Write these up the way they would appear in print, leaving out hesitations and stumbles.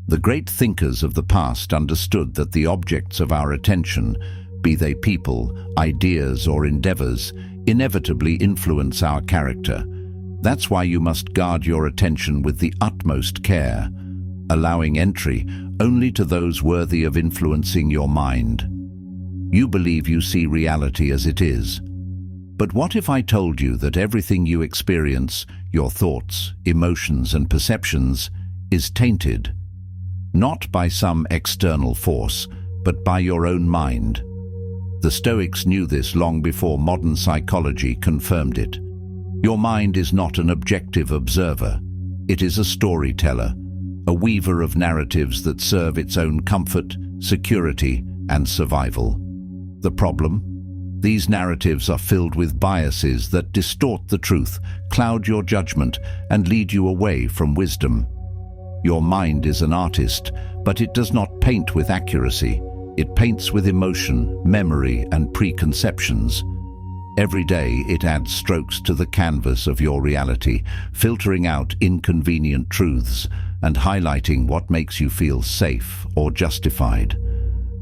The great thinkers of the past understood that the objects of our attention, be they people, ideas, or endeavors, inevitably influence our character. That's why you must guard your attention with the utmost care, allowing entry only to those worthy of influencing your mind. You believe you see reality as it is. But what if I told you that everything you experience, your thoughts, emotions, and perceptions, is tainted? Not by some external force, but by your own mind. The Stoics knew this long before modern psychology confirmed it. Your mind is not an objective observer. It is a storyteller, a weaver of narratives that serve its own comfort, security, and survival. The problem? These narratives are filled with biases that distort the truth, cloud your judgment, and lead you away from wisdom. Your mind is an artist, but it does not paint with accuracy. It paints with emotion, memory, and preconceptions. Every day it adds strokes to the canvas of your reality, filtering out inconvenient truths and highlighting what makes you feel safe or justified.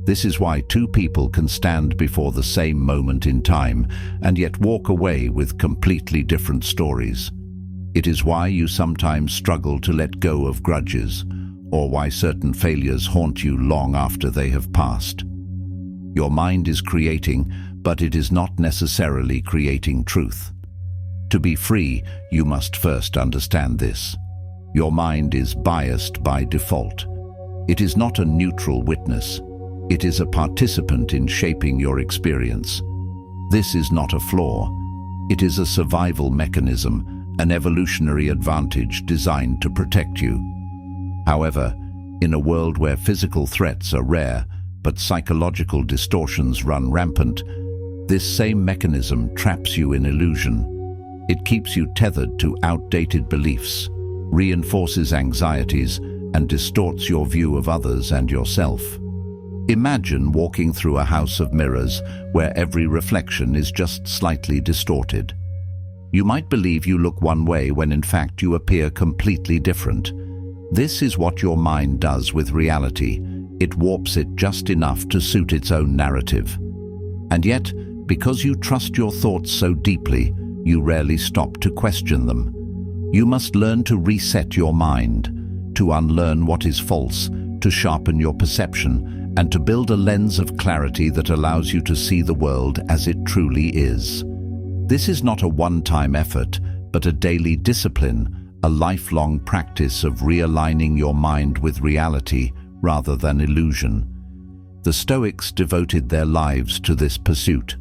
This is why two people can stand before the same moment in time and yet walk away with completely different stories. It is why you sometimes struggle to let go of grudges, or why certain failures haunt you long after they have passed. Your mind is creating, but it is not necessarily creating truth. To be free, you must first understand this. Your mind is biased by default. It is not a neutral witness. It is a participant in shaping your experience. This is not a flaw. It is a survival mechanism, an evolutionary advantage designed to protect you. However, in a world where physical threats are rare, but psychological distortions run rampant, this same mechanism traps you in illusion. It keeps you tethered to outdated beliefs, reinforces anxieties, and distorts your view of others and yourself. Imagine walking through a house of mirrors where every reflection is just slightly distorted. You might believe you look one way when in fact you appear completely different. This is what your mind does with reality. It warps it just enough to suit its own narrative. And yet, because you trust your thoughts so deeply, you rarely stop to question them. You must learn to reset your mind, to unlearn what is false, to sharpen your perception, and to build a lens of clarity that allows you to see the world as it truly is. This is not a one-time effort, but a daily discipline, a lifelong practice of realigning your mind with reality rather than illusion. The Stoics devoted their lives to this pursuit.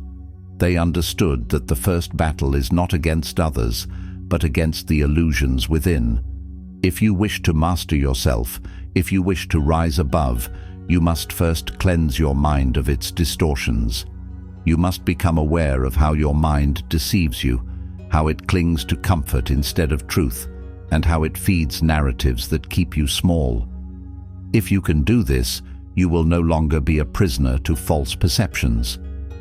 They understood that the first battle is not against others, but against the illusions within. If you wish to master yourself, if you wish to rise above, you must first cleanse your mind of its distortions. You must become aware of how your mind deceives you, how it clings to comfort instead of truth, and how it feeds narratives that keep you small. If you can do this, you will no longer be a prisoner to false perceptions.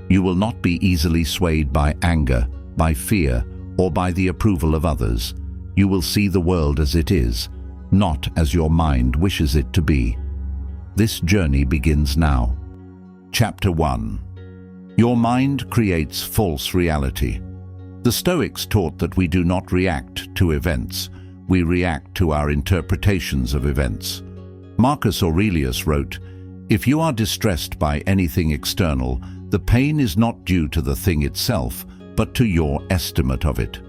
You will not be easily swayed by anger, by fear, or by the approval of others. You will see the world as it is, not as your mind wishes it to be. This journey begins now. Chapter 1. Your mind creates false reality. The Stoics taught that we do not react to events, we react to our interpretations of events. Marcus Aurelius wrote, "If you are distressed by anything external, the pain is not due to the thing itself, but to your estimate of it."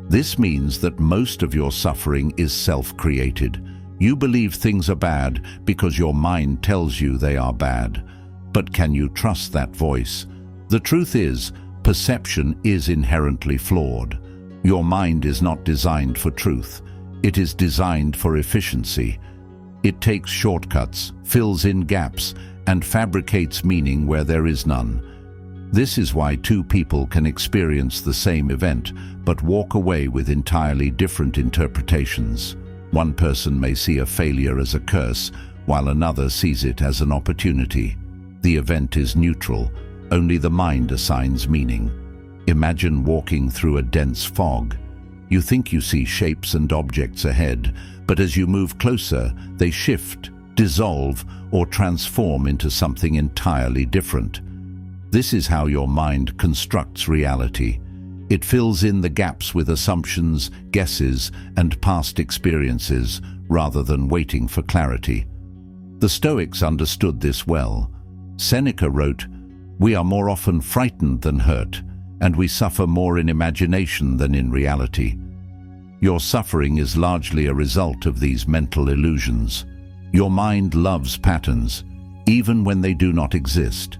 This means that most of your suffering is self-created. You believe things are bad because your mind tells you they are bad. But can you trust that voice? The truth is, perception is inherently flawed. Your mind is not designed for truth. It is designed for efficiency. It takes shortcuts, fills in gaps, and fabricates meaning where there is none. This is why two people can experience the same event, but walk away with entirely different interpretations. One person may see a failure as a curse, while another sees it as an opportunity. The event is neutral, only the mind assigns meaning. Imagine walking through a dense fog. You think you see shapes and objects ahead, but as you move closer, they shift, dissolve, or transform into something entirely different. This is how your mind constructs reality. It fills in the gaps with assumptions, guesses, and past experiences, rather than waiting for clarity. The Stoics understood this well. Seneca wrote, "We are more often frightened than hurt, and we suffer more in imagination than in reality." Your suffering is largely a result of these mental illusions. Your mind loves patterns, even when they do not exist.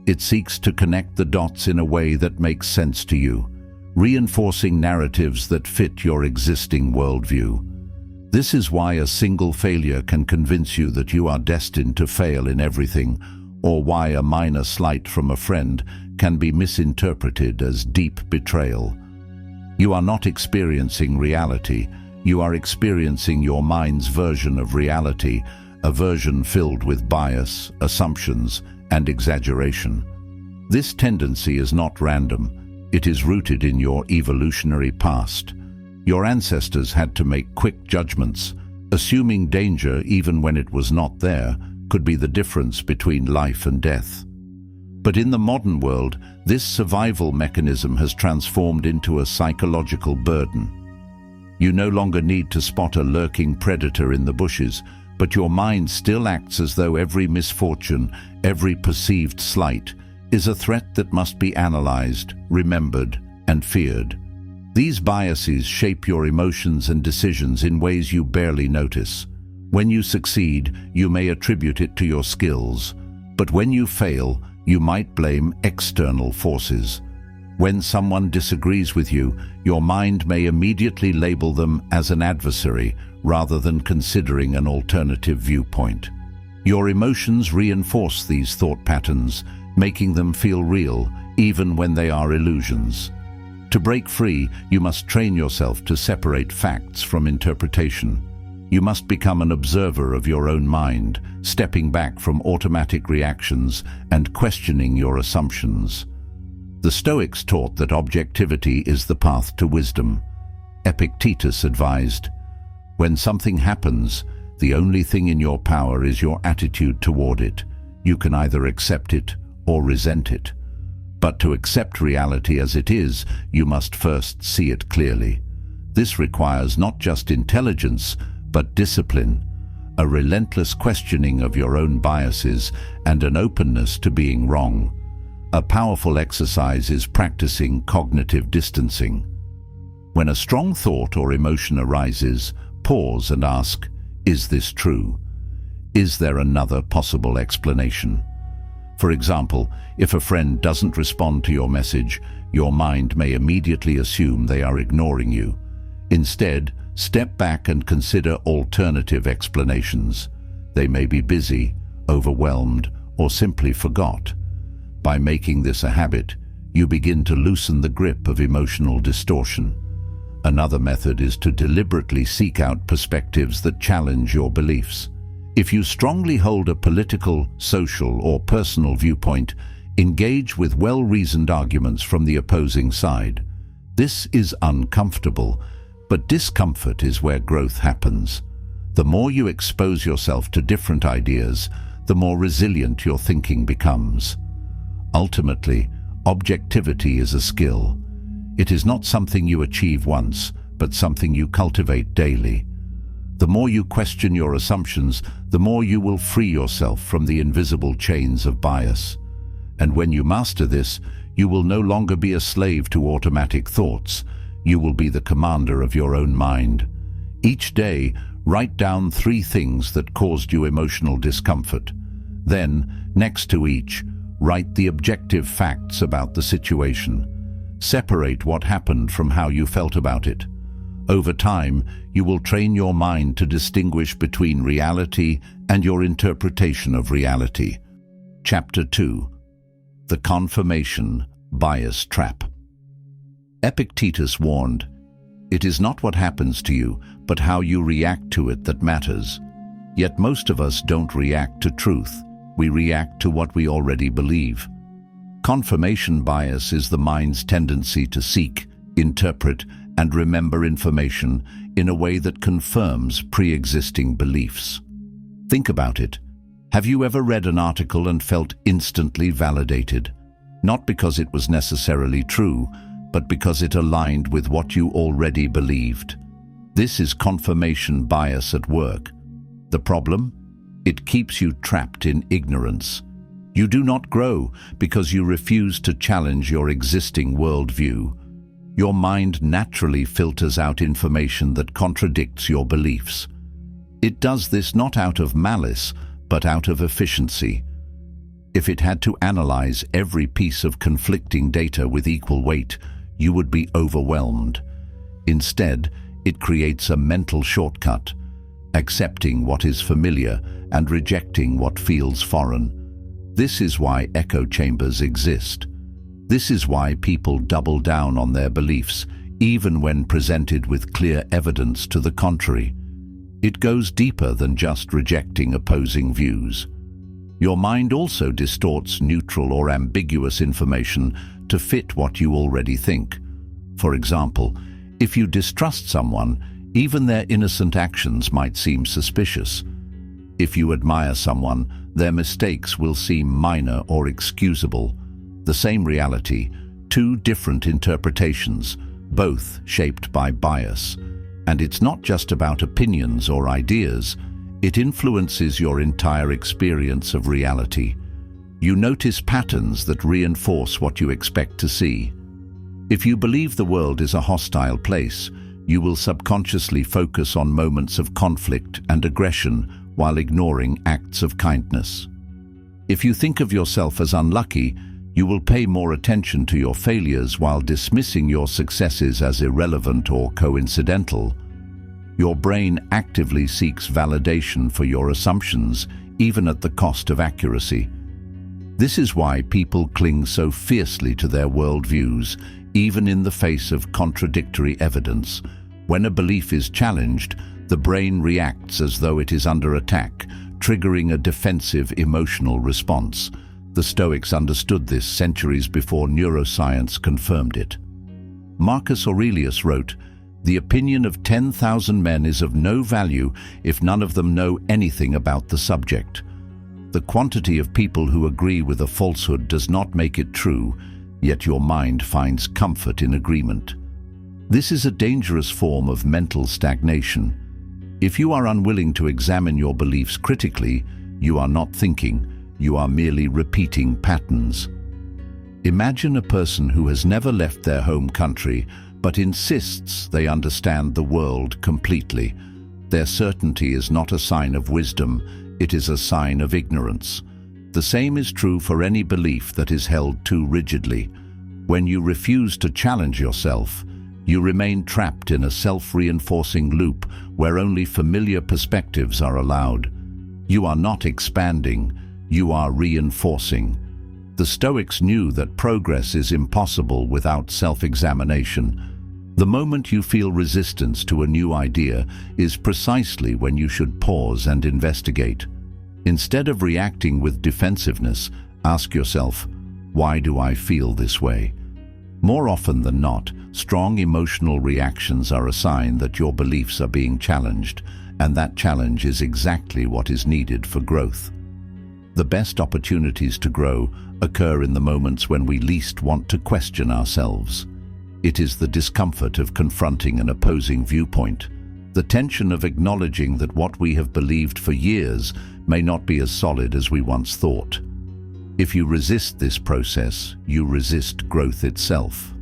It seeks to connect the dots in a way that makes sense to you, reinforcing narratives that fit your existing worldview. This is why a single failure can convince you that you are destined to fail in everything, or why a minor slight from a friend can be misinterpreted as deep betrayal. You are not experiencing reality, you are experiencing your mind's version of reality, a version filled with bias, assumptions, and exaggeration. This tendency is not random. It is rooted in your evolutionary past. Your ancestors had to make quick judgments. Assuming danger even when it was not there could be the difference between life and death. But in the modern world, this survival mechanism has transformed into a psychological burden. You no longer need to spot a lurking predator in the bushes, but your mind still acts as though every misfortune, every perceived slight, is a threat that must be analyzed, remembered, and feared. These biases shape your emotions and decisions in ways you barely notice. When you succeed, you may attribute it to your skills, but when you fail, you might blame external forces. When someone disagrees with you, your mind may immediately label them as an adversary rather than considering an alternative viewpoint. Your emotions reinforce these thought patterns, making them feel real, even when they are illusions. To break free, you must train yourself to separate facts from interpretation. You must become an observer of your own mind, stepping back from automatic reactions and questioning your assumptions. The Stoics taught that objectivity is the path to wisdom. Epictetus advised, "When something happens, the only thing in your power is your attitude toward it. You can either accept it or resent it. But to accept reality as it is, you must first see it clearly. This requires not just intelligence, but discipline, a relentless questioning of your own biases, and an openness to being wrong. A powerful exercise is practicing cognitive distancing. When a strong thought or emotion arises, pause and ask, is this true? Is there another possible explanation? For example, if a friend doesn't respond to your message, your mind may immediately assume they are ignoring you. Instead, step back and consider alternative explanations. They may be busy, overwhelmed, or simply forgot. By making this a habit, you begin to loosen the grip of emotional distortion. Another method is to deliberately seek out perspectives that challenge your beliefs. If you strongly hold a political, social, or personal viewpoint, engage with well-reasoned arguments from the opposing side. This is uncomfortable, but discomfort is where growth happens. The more you expose yourself to different ideas, the more resilient your thinking becomes. Ultimately, objectivity is a skill. It is not something you achieve once, but something you cultivate daily. The more you question your assumptions, the more you will free yourself from the invisible chains of bias. And when you master this, you will no longer be a slave to automatic thoughts. You will be the commander of your own mind. Each day, write down 3 things that caused you emotional discomfort. Then, next to each, write the objective facts about the situation. Separate what happened from how you felt about it. Over time, you will train your mind to distinguish between reality and your interpretation of reality. Chapter 2. The Confirmation Bias Trap. Epictetus warned, "It is not what happens to you, but how you react to it that matters." Yet most of us don't react to truth. We react to what we already believe. Confirmation bias is the mind's tendency to seek, interpret, and remember information in a way that confirms pre-existing beliefs. Think about it. Have you ever read an article and felt instantly validated? Not because it was necessarily true, but because it aligned with what you already believed. This is confirmation bias at work. The problem? It keeps you trapped in ignorance. You do not grow because you refuse to challenge your existing worldview. Your mind naturally filters out information that contradicts your beliefs. It does this not out of malice, but out of efficiency. If it had to analyze every piece of conflicting data with equal weight, you would be overwhelmed. Instead, it creates a mental shortcut, accepting what is familiar and rejecting what feels foreign. This is why echo chambers exist. This is why people double down on their beliefs, even when presented with clear evidence to the contrary. It goes deeper than just rejecting opposing views. Your mind also distorts neutral or ambiguous information to fit what you already think. For example, if you distrust someone, even their innocent actions might seem suspicious. If you admire someone, their mistakes will seem minor or excusable. The same reality, two different interpretations, both shaped by bias. And it's not just about opinions or ideas, it influences your entire experience of reality. You notice patterns that reinforce what you expect to see. If you believe the world is a hostile place, you will subconsciously focus on moments of conflict and aggression while ignoring acts of kindness. If you think of yourself as unlucky, you will pay more attention to your failures while dismissing your successes as irrelevant or coincidental. Your brain actively seeks validation for your assumptions, even at the cost of accuracy. This is why people cling so fiercely to their worldviews, even in the face of contradictory evidence. When a belief is challenged, the brain reacts as though it is under attack, triggering a defensive emotional response. The Stoics understood this centuries before neuroscience confirmed it. Marcus Aurelius wrote, "The opinion of 10,000 men is of no value if none of them know anything about the subject." The quantity of people who agree with a falsehood does not make it true, yet your mind finds comfort in agreement. This is a dangerous form of mental stagnation. If you are unwilling to examine your beliefs critically, you are not thinking, you are merely repeating patterns. Imagine a person who has never left their home country, but insists they understand the world completely. Their certainty is not a sign of wisdom, it is a sign of ignorance. The same is true for any belief that is held too rigidly. When you refuse to challenge yourself, you remain trapped in a self-reinforcing loop where only familiar perspectives are allowed. You are not expanding, you are reinforcing. The Stoics knew that progress is impossible without self-examination. The moment you feel resistance to a new idea is precisely when you should pause and investigate. Instead of reacting with defensiveness, ask yourself, why do I feel this way? More often than not, strong emotional reactions are a sign that your beliefs are being challenged, and that challenge is exactly what is needed for growth. The best opportunities to grow occur in the moments when we least want to question ourselves. It is the discomfort of confronting an opposing viewpoint, the tension of acknowledging that what we have believed for years may not be as solid as we once thought. If you resist this process, you resist growth itself.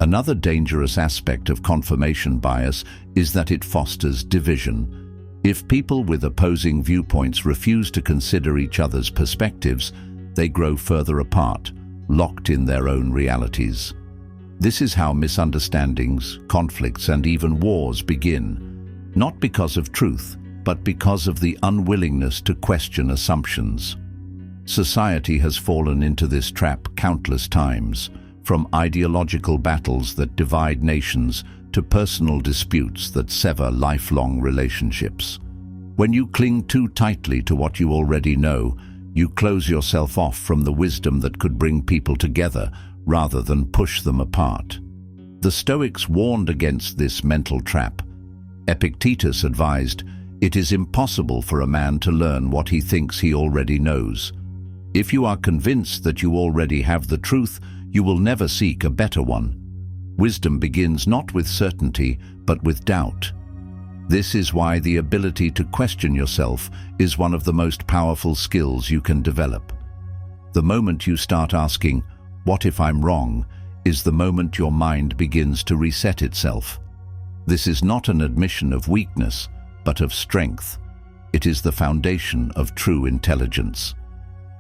Another dangerous aspect of confirmation bias is that it fosters division. If people with opposing viewpoints refuse to consider each other's perspectives, they grow further apart, locked in their own realities. This is how misunderstandings, conflicts, and even wars begin, not because of truth, but because of the unwillingness to question assumptions. Society has fallen into this trap countless times, from ideological battles that divide nations to personal disputes that sever lifelong relationships. When you cling too tightly to what you already know, you close yourself off from the wisdom that could bring people together rather than push them apart. The Stoics warned against this mental trap. Epictetus advised, It is impossible for a man to learn what he thinks he already knows. If you are convinced that you already have the truth, you will never seek a better one. Wisdom begins not with certainty, but with doubt. This is why the ability to question yourself is one of the most powerful skills you can develop. The moment you start asking, "What if I'm wrong?" is the moment your mind begins to reset itself. This is not an admission of weakness, but of strength. It is the foundation of true intelligence.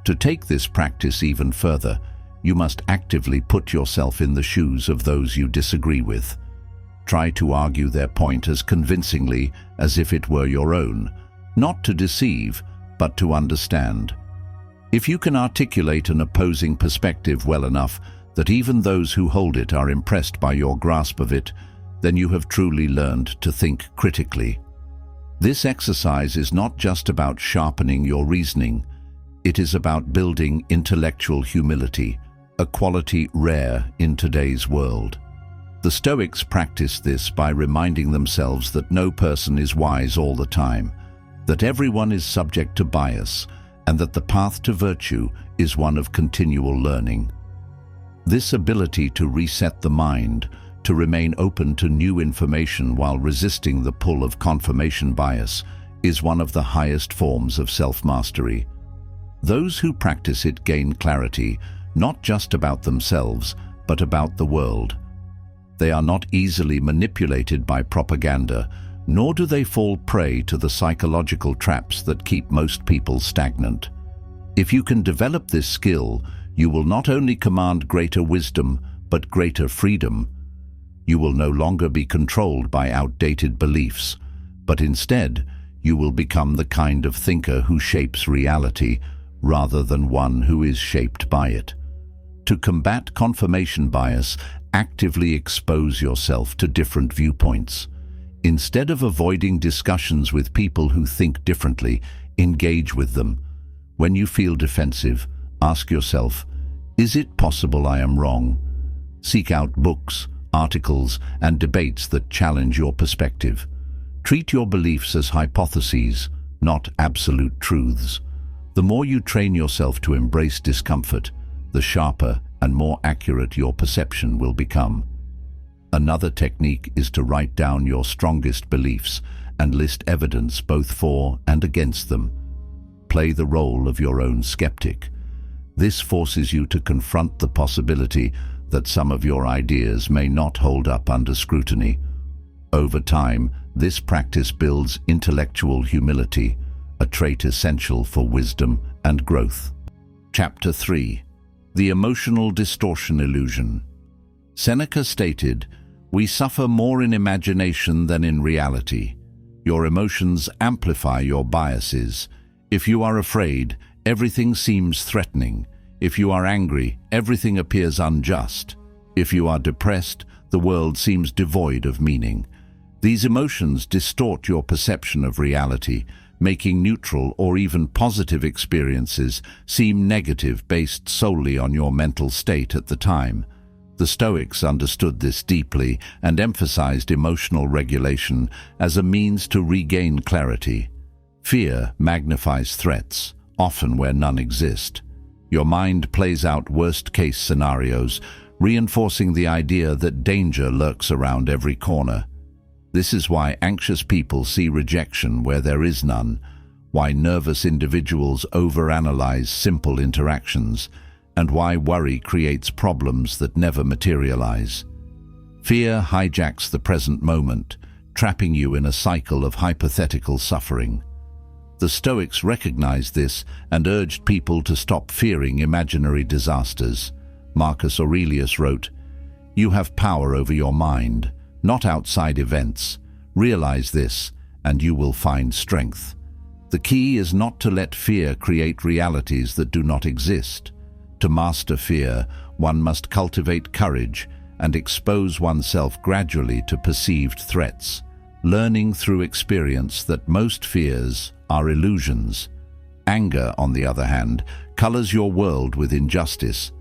To take this practice even further, you must actively put yourself in the shoes of those you disagree with. Try to argue their point as convincingly as if it were your own, not to deceive, but to understand. If you can articulate an opposing perspective well enough that even those who hold it are impressed by your grasp of it, then you have truly learned to think critically. This exercise is not just about sharpening your reasoning, it is about building intellectual humility, a quality rare in today's world. The Stoics practiced this by reminding themselves that no person is wise all the time, that everyone is subject to bias, and that the path to virtue is one of continual learning. This ability to reset the mind, to remain open to new information while resisting the pull of confirmation bias, is one of the highest forms of self-mastery. Those who practice it gain clarity, not just about themselves, but about the world. They are not easily manipulated by propaganda, nor do they fall prey to the psychological traps that keep most people stagnant. If you can develop this skill, you will not only command greater wisdom, but greater freedom. You will no longer be controlled by outdated beliefs, but instead, you will become the kind of thinker who shapes reality, rather than one who is shaped by it. To combat confirmation bias, actively expose yourself to different viewpoints. Instead of avoiding discussions with people who think differently, engage with them. When you feel defensive, ask yourself, is it possible I am wrong? Seek out books, articles, and debates that challenge your perspective. Treat your beliefs as hypotheses, not absolute truths. The more you train yourself to embrace discomfort, the sharper and more accurate your perception will become. Another technique is to write down your strongest beliefs and list evidence both for and against them. Play the role of your own skeptic. This forces you to confront the possibility that some of your ideas may not hold up under scrutiny. Over time, this practice builds intellectual humility, a trait essential for wisdom and growth. Chapter 3. The Emotional Distortion Illusion. Seneca stated, "We suffer more in imagination than in reality. Your emotions amplify your biases. If you are afraid, everything seems threatening. If you are angry, everything appears unjust. If you are depressed, the world seems devoid of meaning. These emotions distort your perception of reality, making neutral or even positive experiences seem negative based solely on your mental state at the time." The Stoics understood this deeply and emphasized emotional regulation as a means to regain clarity. Fear magnifies threats, often where none exist. Your mind plays out worst-case scenarios, reinforcing the idea that danger lurks around every corner. This is why anxious people see rejection where there is none, why nervous individuals overanalyze simple interactions, and why worry creates problems that never materialize. Fear hijacks the present moment, trapping you in a cycle of hypothetical suffering. The Stoics recognized this and urged people to stop fearing imaginary disasters. Marcus Aurelius wrote, "You have power over your mind, not outside events. Realize this, and you will find strength." The key is not to let fear create realities that do not exist. To master fear, one must cultivate courage and expose oneself gradually to perceived threats, learning through experience that most fears are illusions. Anger, on the other hand, colors your world with injustice.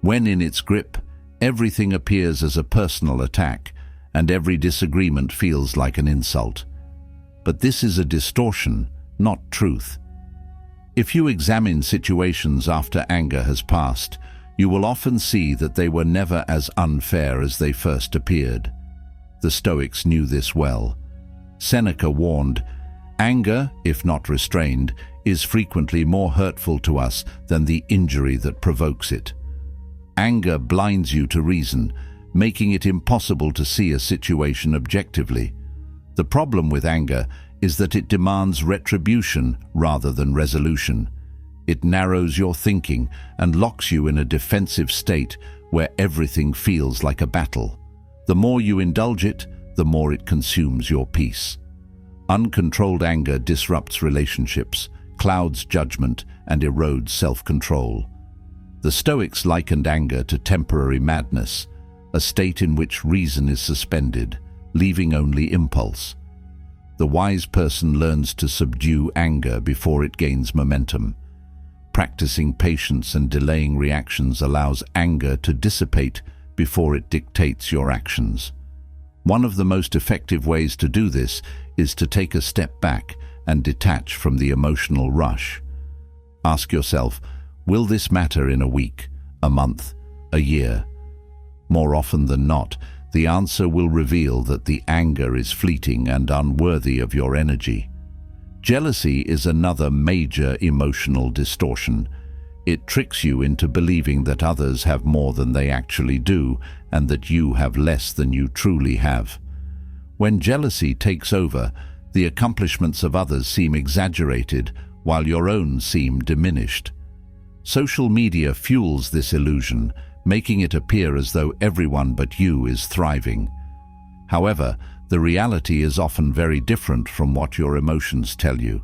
When in its grip, everything appears as a personal attack, and every disagreement feels like an insult. but this is a distortion, not truth. If you examine situations after anger has passed, you will often see that they were never as unfair as they first appeared. The Stoics knew this well. Seneca warned, "Anger, if not restrained, is frequently more hurtful to us than the injury that provokes it." Anger blinds you to reason, making it impossible to see a situation objectively. The problem with anger is that it demands retribution rather than resolution. It narrows your thinking and locks you in a defensive state where everything feels like a battle. The more you indulge it, the more it consumes your peace. Uncontrolled anger disrupts relationships, clouds judgment, and erodes self-control. The Stoics likened anger to temporary madness, a state in which reason is suspended, leaving only impulse. The wise person learns to subdue anger before it gains momentum. Practicing patience and delaying reactions allows anger to dissipate before it dictates your actions. One of the most effective ways to do this is to take a step back and detach from the emotional rush. Ask yourself, will this matter in a week, a month, a year? More often than not, the answer will reveal that the anger is fleeting and unworthy of your energy. Jealousy is another major emotional distortion. It tricks you into believing that others have more than they actually do and that you have less than you truly have. When jealousy takes over, the accomplishments of others seem exaggerated while your own seem diminished. Social media fuels this illusion, making it appear as though everyone but you is thriving. However, the reality is often very different from what your emotions tell you.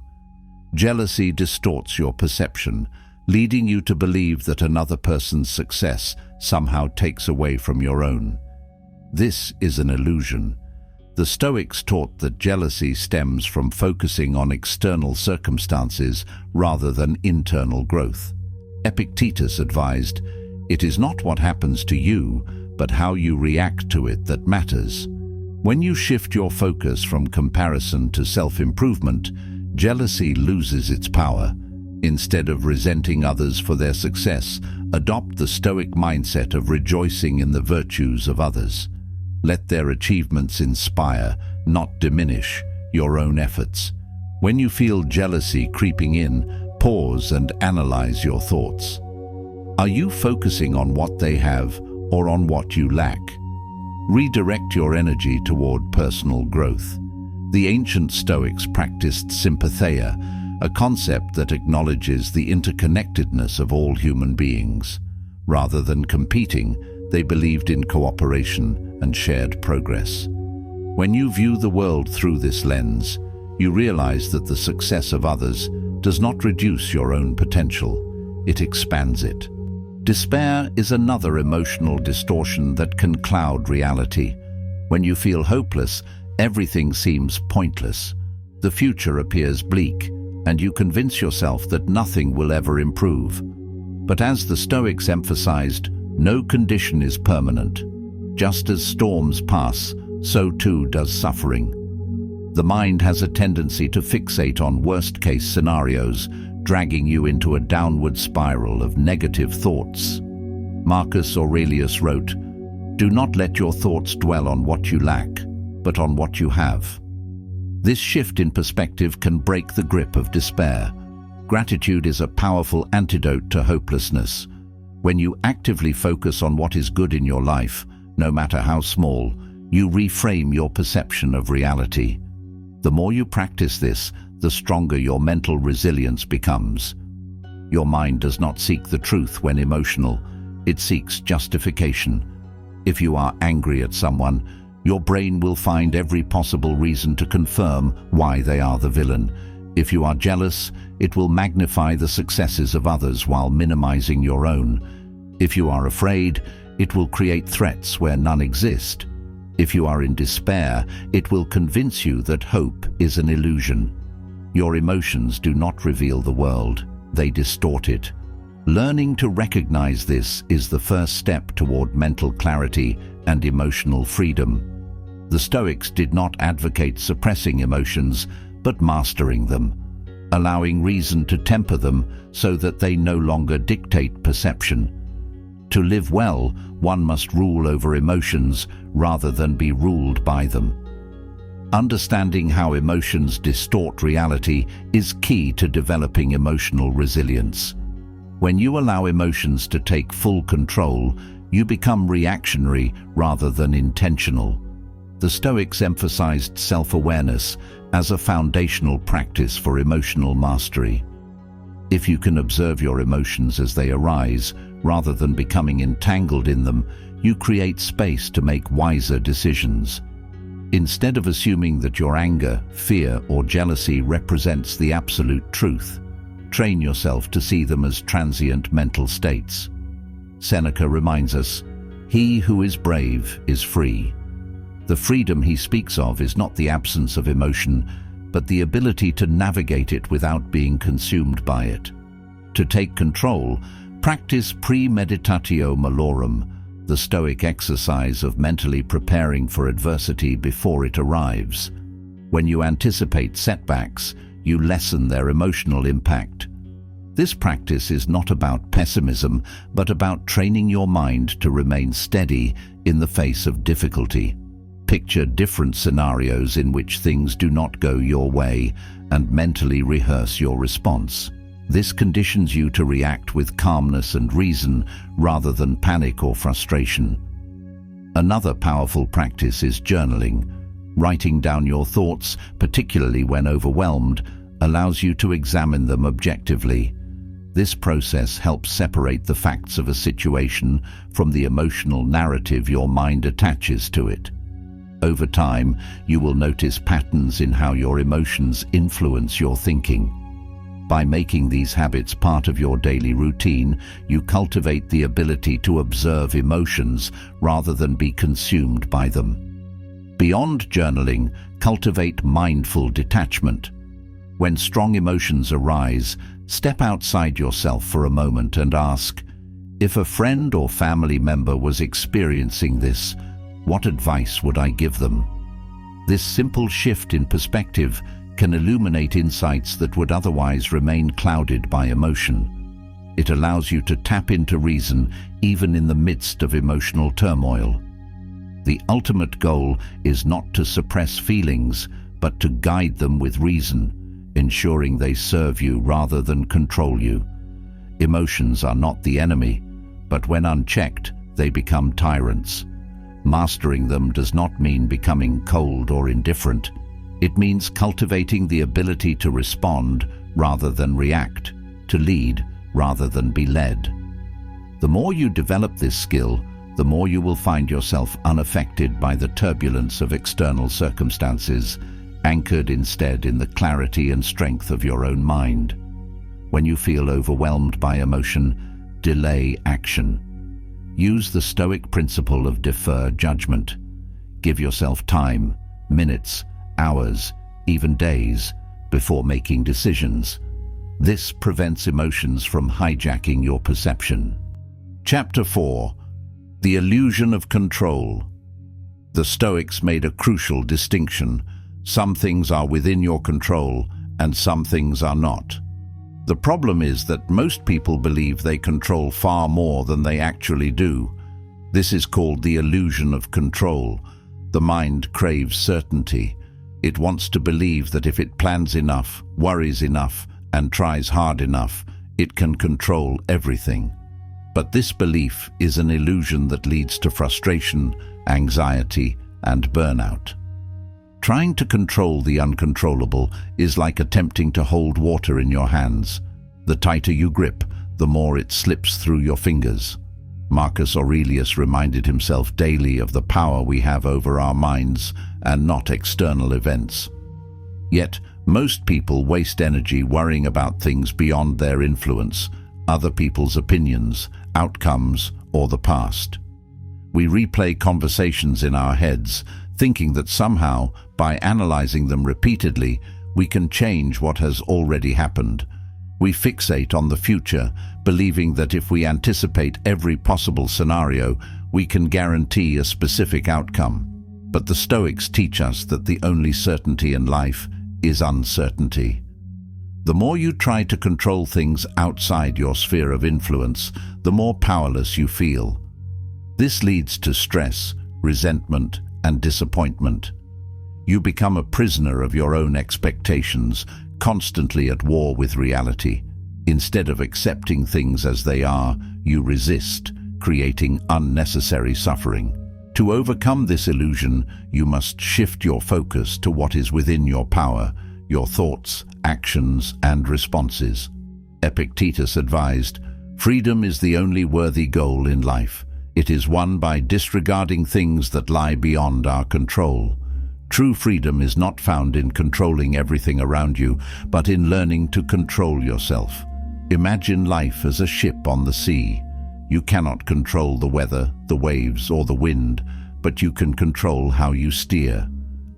Jealousy distorts your perception, leading you to believe that another person's success somehow takes away from your own. This is an illusion. The Stoics taught that jealousy stems from focusing on external circumstances rather than internal growth. Epictetus advised, "It is not what happens to you, but how you react to it that matters." When you shift your focus from comparison to self-improvement, jealousy loses its power. Instead of resenting others for their success, adopt the Stoic mindset of rejoicing in the virtues of others. Let their achievements inspire, not diminish, your own efforts. When you feel jealousy creeping in, pause and analyze your thoughts. Are you focusing on what they have or on what you lack? Redirect your energy toward personal growth. The ancient Stoics practiced sympatheia, a concept that acknowledges the interconnectedness of all human beings. Rather than competing, they believed in cooperation and shared progress. When you view the world through this lens, you realize that the success of others does not reduce your own potential, it expands it. Despair is another emotional distortion that can cloud reality. When you feel hopeless, everything seems pointless. The future appears bleak, and you convince yourself that nothing will ever improve. But as the Stoics emphasized, no condition is permanent. Just as storms pass, so too does suffering. The mind has a tendency to fixate on worst-case scenarios, dragging you into a downward spiral of negative thoughts. Marcus Aurelius wrote, "Do not let your thoughts dwell on what you lack, but on what you have." This shift in perspective can break the grip of despair. Gratitude is a powerful antidote to hopelessness. When you actively focus on what is good in your life, no matter how small, you reframe your perception of reality. The more you practice this, the stronger your mental resilience becomes. Your mind does not seek the truth when emotional, it seeks justification. If you are angry at someone, your brain will find every possible reason to confirm why they are the villain. If you are jealous, it will magnify the successes of others while minimizing your own. If you are afraid, it will create threats where none exist. If you are in despair, it will convince you that hope is an illusion. Your emotions do not reveal the world, they distort it. Learning to recognize this is the first step toward mental clarity and emotional freedom. The Stoics did not advocate suppressing emotions, but mastering them, allowing reason to temper them so that they no longer dictate perception. To live well, one must rule over emotions rather than be ruled by them. Understanding how emotions distort reality is key to developing emotional resilience. When you allow emotions to take full control, you become reactionary rather than intentional. The Stoics emphasized self-awareness as a foundational practice for emotional mastery. If you can observe your emotions as they arise, rather than becoming entangled in them, you create space to make wiser decisions. Instead of assuming that your anger, fear, or jealousy represents the absolute truth, train yourself to see them as transient mental states. Seneca reminds us, "He who is brave is free." The freedom he speaks of is not the absence of emotion, but the ability to navigate it without being consumed by it. To take control, practice premeditatio malorum, the Stoic exercise of mentally preparing for adversity before it arrives. When you anticipate setbacks, you lessen their emotional impact. This practice is not about pessimism, but about training your mind to remain steady in the face of difficulty. Picture different scenarios in which things do not go your way and mentally rehearse your response. This conditions you to react with calmness and reason rather than panic or frustration. Another powerful practice is journaling. Writing down your thoughts, particularly when overwhelmed, allows you to examine them objectively. This process helps separate the facts of a situation from the emotional narrative your mind attaches to it. Over time, you will notice patterns in how your emotions influence your thinking. By making these habits part of your daily routine, you cultivate the ability to observe emotions rather than be consumed by them. Beyond journaling, cultivate mindful detachment. When strong emotions arise, step outside yourself for a moment and ask, if a friend or family member was experiencing this, what advice would I give them? This simple shift in perspective can illuminate insights that would otherwise remain clouded by emotion. It allows you to tap into reason even in the midst of emotional turmoil. The ultimate goal is not to suppress feelings, but to guide them with reason, ensuring they serve you rather than control you. Emotions are not the enemy, but when unchecked, they become tyrants. Mastering them does not mean becoming cold or indifferent. It means cultivating the ability to respond rather than react, to lead rather than be led. The more you develop this skill, the more you will find yourself unaffected by the turbulence of external circumstances, anchored instead in the clarity and strength of your own mind. When you feel overwhelmed by emotion, delay action. Use the Stoic principle of deferred judgment. Give yourself time, minutes, hours, even days, before making decisions. This prevents emotions from hijacking your perception. Chapter 4. The Illusion of Control. The Stoics made a crucial distinction. Some things are within your control, and some things are not. The problem is that most people believe they control far more than they actually do. This is called the illusion of control. The mind craves certainty. It wants to believe that if it plans enough, worries enough, and tries hard enough, it can control everything. But this belief is an illusion that leads to frustration, anxiety, and burnout. Trying to control the uncontrollable is like attempting to hold water in your hands. The tighter you grip, the more it slips through your fingers. Marcus Aurelius reminded himself daily of the power we have over our minds and not external events. Yet, most people waste energy worrying about things beyond their influence, other people's opinions, outcomes, or the past. We replay conversations in our heads, thinking that somehow, by analyzing them repeatedly, we can change what has already happened. We fixate on the future, believing that if we anticipate every possible scenario, we can guarantee a specific outcome. But the Stoics teach us that the only certainty in life is uncertainty. The more you try to control things outside your sphere of influence, the more powerless you feel. This leads to stress, resentment, and disappointment. You become a prisoner of your own expectations, constantly at war with reality. Instead of accepting things as they are, you resist, creating unnecessary suffering. To overcome this illusion, you must shift your focus to what is within your power, your thoughts, actions, and responses. Epictetus advised, "Freedom is the only worthy goal in life. It is won by disregarding things that lie beyond our control." True freedom is not found in controlling everything around you, but in learning to control yourself. Imagine life as a ship on the sea. You cannot control the weather, the waves, or the wind, but you can control how you steer.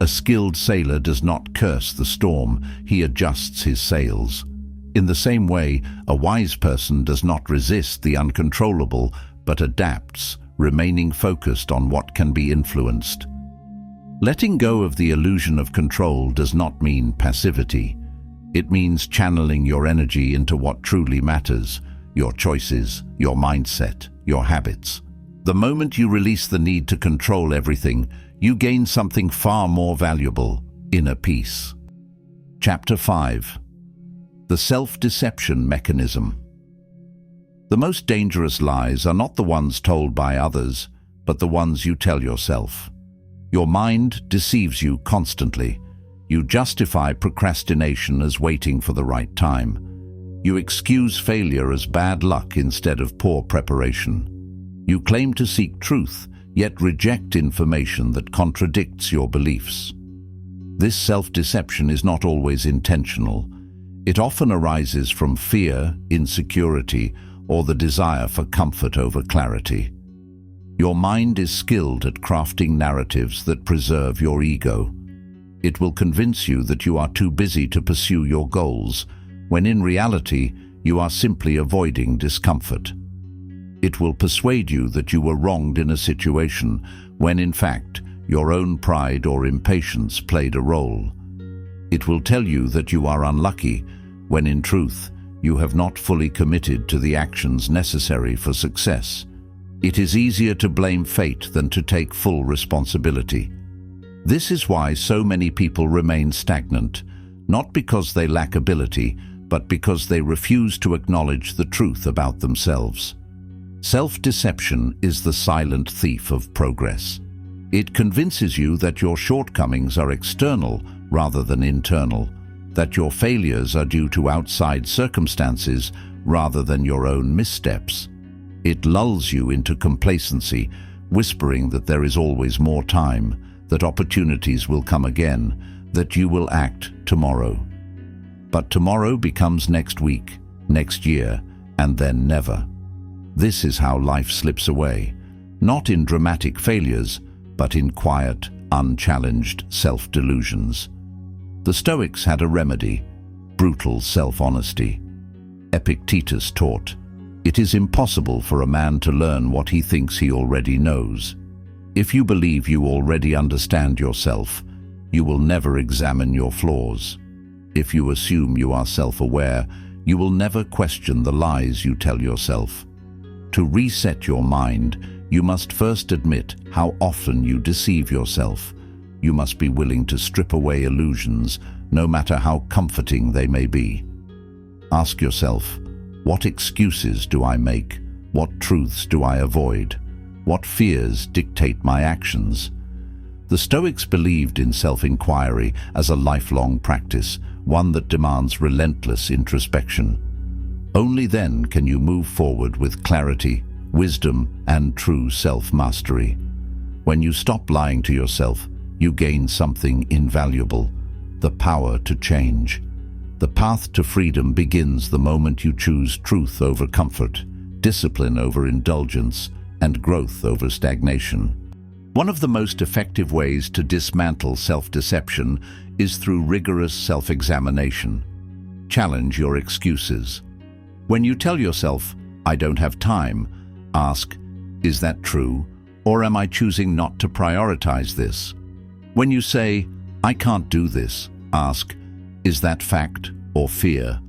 A skilled sailor does not curse the storm, he adjusts his sails. In the same way, a wise person does not resist the uncontrollable, but adapts, remaining focused on what can be influenced. Letting go of the illusion of control does not mean passivity. It means channeling your energy into what truly matters, your choices, your mindset, your habits. The moment you release the need to control everything, you gain something far more valuable, inner peace. Chapter 5. The Self-Deception Mechanism. The most dangerous lies are not the ones told by others, but the ones you tell yourself. Your mind deceives you constantly. You justify procrastination as waiting for the right time. You excuse failure as bad luck instead of poor preparation. You claim to seek truth, yet reject information that contradicts your beliefs. This self-deception is not always intentional. It often arises from fear, insecurity, or the desire for comfort over clarity. Your mind is skilled at crafting narratives that preserve your ego. It will convince you that you are too busy to pursue your goals, when in reality you are simply avoiding discomfort. It will persuade you that you were wronged in a situation, when in fact your own pride or impatience played a role. It will tell you that you are unlucky, when in truth you have not fully committed to the actions necessary for success. It is easier to blame fate than to take full responsibility. This is why so many people remain stagnant, not because they lack ability, but because they refuse to acknowledge the truth about themselves. Self-deception is the silent thief of progress. It convinces you that your shortcomings are external rather than internal, that your failures are due to outside circumstances rather than your own missteps. It lulls you into complacency, whispering that there is always more time, that opportunities will come again, that you will act tomorrow. But tomorrow becomes next week, next year, and then never. This is how life slips away, not in dramatic failures, but in quiet, unchallenged self-delusions. The Stoics had a remedy: brutal self-honesty. Epictetus taught, "It is impossible for a man to learn what he thinks he already knows." If you believe you already understand yourself, you will never examine your flaws. If you assume you are self-aware, you will never question the lies you tell yourself. To reset your mind, you must first admit how often you deceive yourself. You must be willing to strip away illusions, no matter how comforting they may be. Ask yourself, what excuses do I make? What truths do I avoid? What fears dictate my actions? The Stoics believed in self-inquiry as a lifelong practice, one that demands relentless introspection. Only then can you move forward with clarity, wisdom, and true self-mastery. When you stop lying to yourself, you gain something invaluable: the power to change. The path to freedom begins the moment you choose truth over comfort, discipline over indulgence, and growth over stagnation. One of the most effective ways to dismantle self-deception is through rigorous self-examination. Challenge your excuses. When you tell yourself, "I don't have time," ask, "Is that true? Or am I choosing not to prioritize this?" When you say, "I can't do this," ask, Is that fact or fear?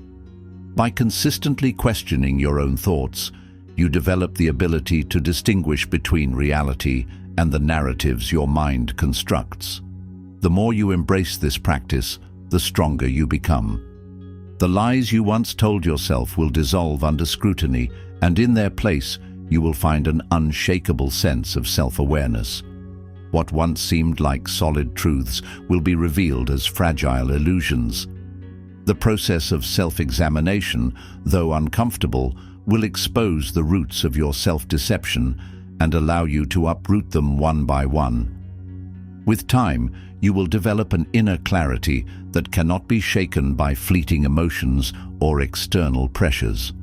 By consistently questioning your own thoughts, you develop the ability to distinguish between reality and the narratives your mind constructs. The more you embrace this practice, the stronger you become. The lies you once told yourself will dissolve under scrutiny, and in their place, you will find an unshakable sense of self-awareness. What once seemed like solid truths will be revealed as fragile illusions. The process of self-examination, though uncomfortable, will expose the roots of your self-deception and allow you to uproot them one by one. With time, you will develop an inner clarity that cannot be shaken by fleeting emotions or external pressures.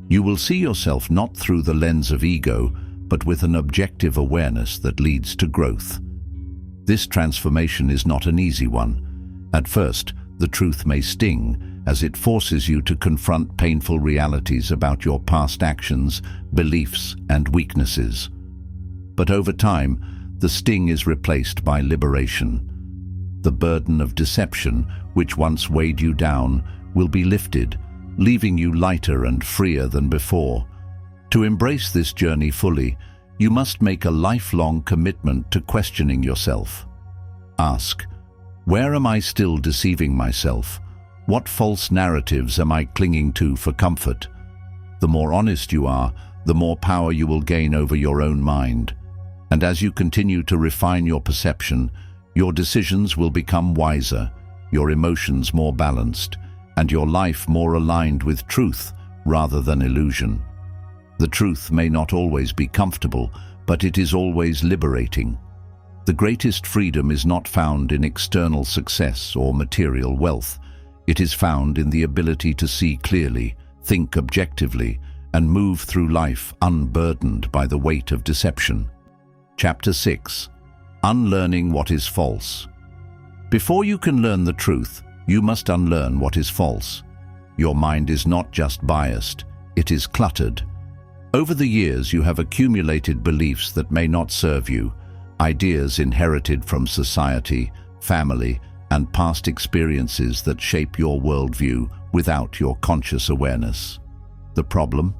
You will see yourself not through the lens of ego, but with an objective awareness that leads to growth. This transformation is not an easy one. At first, the truth may sting, as it forces you to confront painful realities about your past actions, beliefs, and weaknesses. But over time, the sting is replaced by liberation. The burden of deception, which once weighed you down, will be lifted, leaving you lighter and freer than before. To embrace this journey fully, you must make a lifelong commitment to questioning yourself. Ask, where am I still deceiving myself? What false narratives am I clinging to for comfort? The more honest you are, the more power you will gain over your own mind. And as you continue to refine your perception, your decisions will become wiser, your emotions more balanced, and your life more aligned with truth rather than illusion. The truth may not always be comfortable, but it is always liberating. The greatest freedom is not found in external success or material wealth. It is found in the ability to see clearly, think objectively, and move through life unburdened by the weight of deception. Chapter 6. Unlearning what is false. Before you can learn the truth, you must unlearn what is false. Your mind is not just biased, it is cluttered. Over the years, you have accumulated beliefs that may not serve you, ideas inherited from society, family, and past experiences that shape your worldview without your conscious awareness. The problem?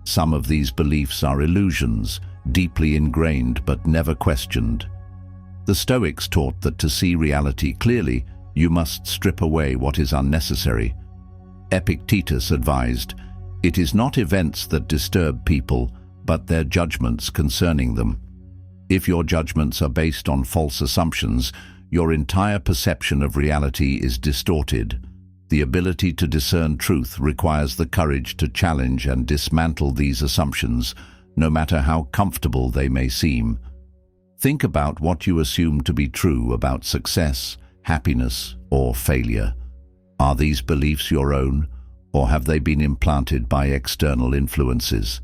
Some of these beliefs are illusions, deeply ingrained but never questioned. The Stoics taught that to see reality clearly, you must strip away what is unnecessary. Epictetus advised, "It is not events that disturb people, but their judgments concerning them." If your judgments are based on false assumptions, your entire perception of reality is distorted. The ability to discern truth requires the courage to challenge and dismantle these assumptions, no matter how comfortable they may seem. Think about what you assume to be true about success, happiness, or failure. Are these beliefs your own, or have they been implanted by external influences?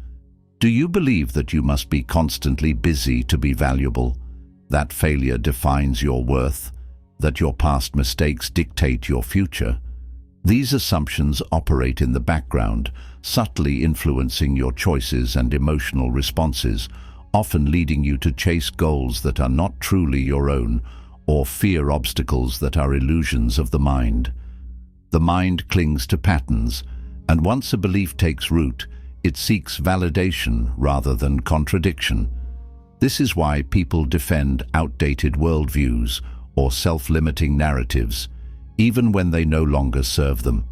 Do you believe that you must be constantly busy to be valuable, that failure defines your worth, that your past mistakes dictate your future? These assumptions operate in the background, subtly influencing your choices and emotional responses, often leading you to chase goals that are not truly your own or fear obstacles that are illusions of the mind. The mind clings to patterns, and once a belief takes root, it seeks validation rather than contradiction. This is why people defend outdated worldviews or self-limiting narratives, even when they no longer serve them.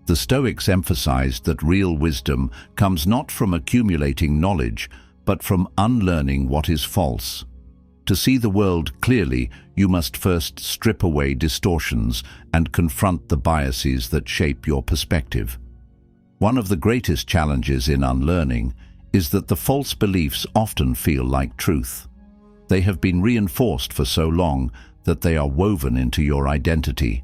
The Stoics emphasized that real wisdom comes not from accumulating knowledge, but from unlearning what is false. To see the world clearly, you must first strip away distortions and confront the biases that shape your perspective. One of the greatest challenges in unlearning is that the false beliefs often feel like truth. They have been reinforced for so long that they are woven into your identity.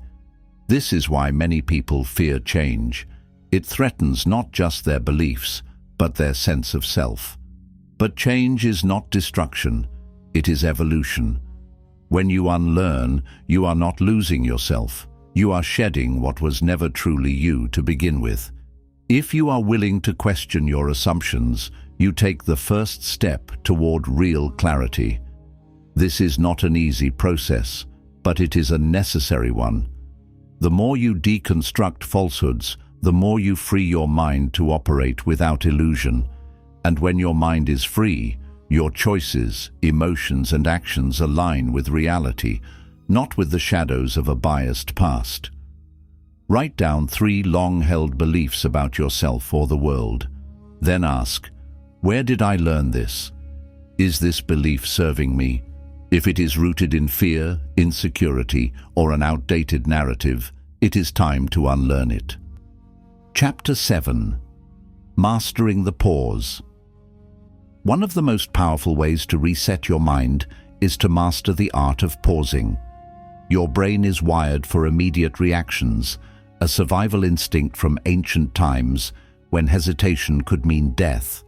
This is why many people fear change. It threatens not just their beliefs, but their sense of self. But change is not destruction, it is evolution. When you unlearn, you are not losing yourself. You are shedding what was never truly you to begin with. If you are willing to question your assumptions, you take the first step toward real clarity. This is not an easy process, but it is a necessary one. The more you deconstruct falsehoods, the more you free your mind to operate without illusion. And when your mind is free, your choices, emotions, and actions align with reality, not with the shadows of a biased past. Write down 3 long-held beliefs about yourself or the world. Then ask, where did I learn this? Is this belief serving me? If it is rooted in fear, insecurity, or an outdated narrative, it is time to unlearn it. Chapter 7. Mastering the Pause. One of the most powerful ways to reset your mind is to master the art of pausing. Your brain is wired for immediate reactions, a survival instinct from ancient times when hesitation could mean death.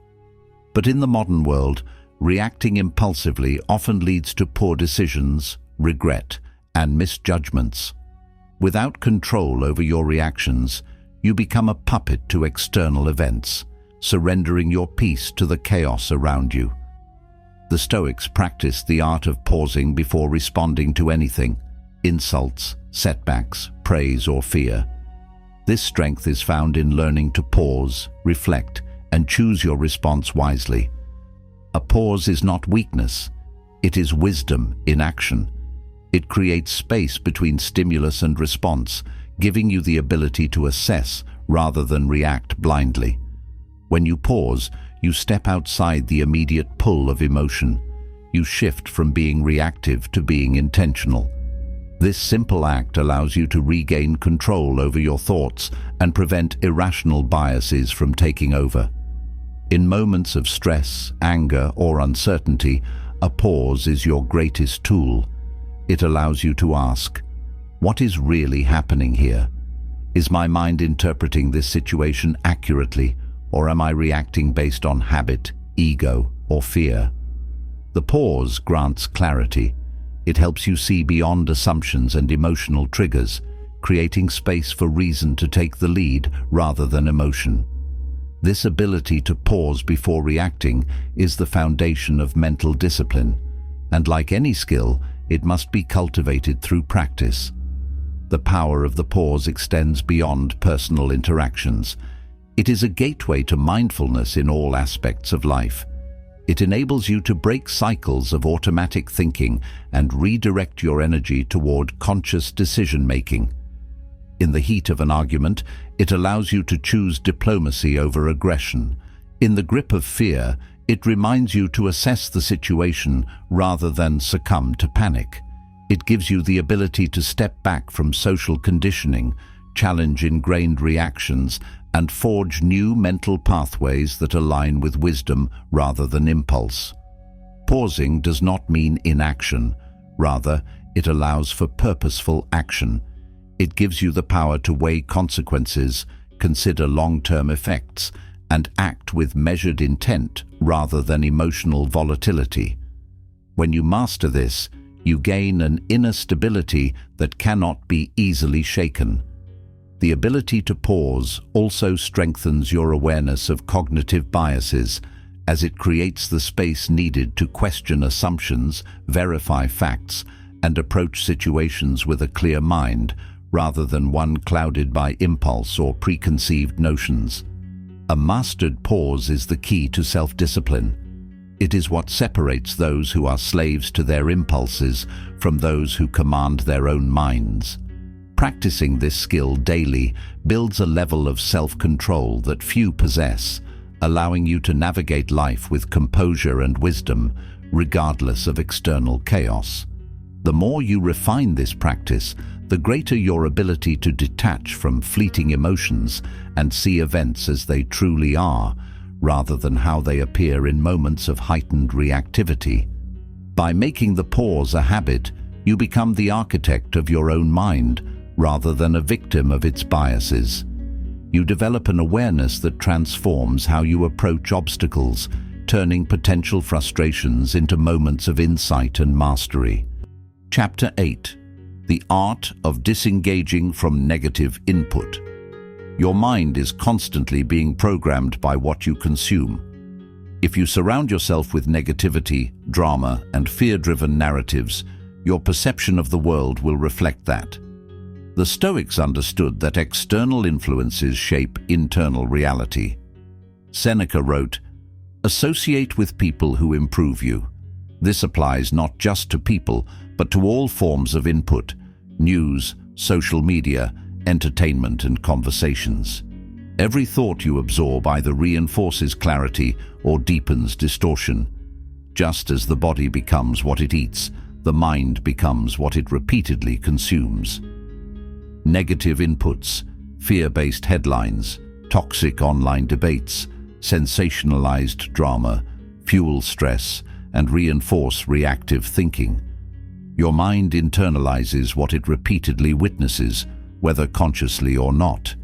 But in the modern world, reacting impulsively often leads to poor decisions, regret, and misjudgments. Without control over your reactions, you become a puppet to external events, surrendering your peace to the chaos around you. The Stoics practiced the art of pausing before responding to anything: insults, setbacks, praise, or fear. This strength is found in learning to pause, reflect, and choose your response wisely. A pause is not weakness, it is wisdom in action. It creates space between stimulus and response, giving you the ability to assess rather than react blindly. When you pause, you step outside the immediate pull of emotion. You shift from being reactive to being intentional. This simple act allows you to regain control over your thoughts and prevent irrational biases from taking over. In moments of stress, anger, or uncertainty, a pause is your greatest tool. It allows you to ask, what is really happening here? Is my mind interpreting this situation accurately, or am I reacting based on habit, ego, or fear? The pause grants clarity. It helps you see beyond assumptions and emotional triggers, creating space for reason to take the lead rather than emotion. This ability to pause before reacting is the foundation of mental discipline, and like any skill, it must be cultivated through practice. The power of the pause extends beyond personal interactions. It is a gateway to mindfulness in all aspects of life. It enables you to break cycles of automatic thinking and redirect your energy toward conscious decision-making. In the heat of an argument, it allows you to choose diplomacy over aggression. In the grip of fear, it reminds you to assess the situation rather than succumb to panic. It gives you the ability to step back from social conditioning, challenge ingrained reactions, and forge new mental pathways that align with wisdom rather than impulse. Pausing does not mean inaction. Rather, it allows for purposeful action. It gives you the power to weigh consequences, consider long-term effects, and act with measured intent rather than emotional volatility. When you master this, you gain an inner stability that cannot be easily shaken. The ability to pause also strengthens your awareness of cognitive biases, as it creates the space needed to question assumptions, verify facts, and approach situations with a clear mind, rather than one clouded by impulse or preconceived notions. A mastered pause is the key to self-discipline. It is what separates those who are slaves to their impulses from those who command their own minds. Practicing this skill daily builds a level of self-control that few possess, allowing you to navigate life with composure and wisdom, regardless of external chaos. The more you refine this practice, the greater your ability to detach from fleeting emotions and see events as they truly are, rather than how they appear in moments of heightened reactivity. By making the pause a habit, you become the architect of your own mind, rather than a victim of its biases. You develop an awareness that transforms how you approach obstacles, turning potential frustrations into moments of insight and mastery. Chapter 8. The Art of Disengaging from Negative Input. Your mind is constantly being programmed by what you consume. If you surround yourself with negativity, drama, and fear-driven narratives, your perception of the world will reflect that. The Stoics understood that external influences shape internal reality. Seneca wrote, "Associate with people who improve you." This applies not just to people, but to all forms of input: news, social media, entertainment, and conversations. Every thought you absorb either reinforces clarity or deepens distortion. Just as the body becomes what it eats, the mind becomes what it repeatedly consumes. Negative inputs, fear-based headlines, toxic online debates, sensationalized drama, fuel stress, and reinforce reactive thinking. Your mind internalizes what it repeatedly witnesses, whether consciously or not.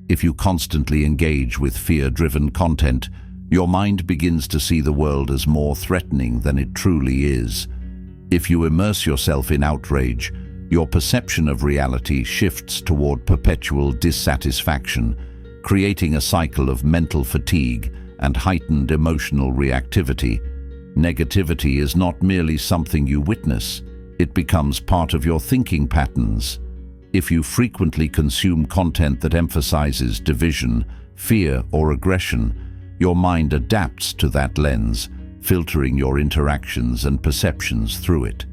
If you constantly engage with fear-driven content, your mind begins to see the world as more threatening than it truly is. If you immerse yourself in outrage, your perception of reality shifts toward perpetual dissatisfaction, creating a cycle of mental fatigue and heightened emotional reactivity. Negativity is not merely something you witness, it becomes part of your thinking patterns. If you frequently consume content that emphasizes division, fear, or aggression, your mind adapts to that lens, filtering your interactions and perceptions through it.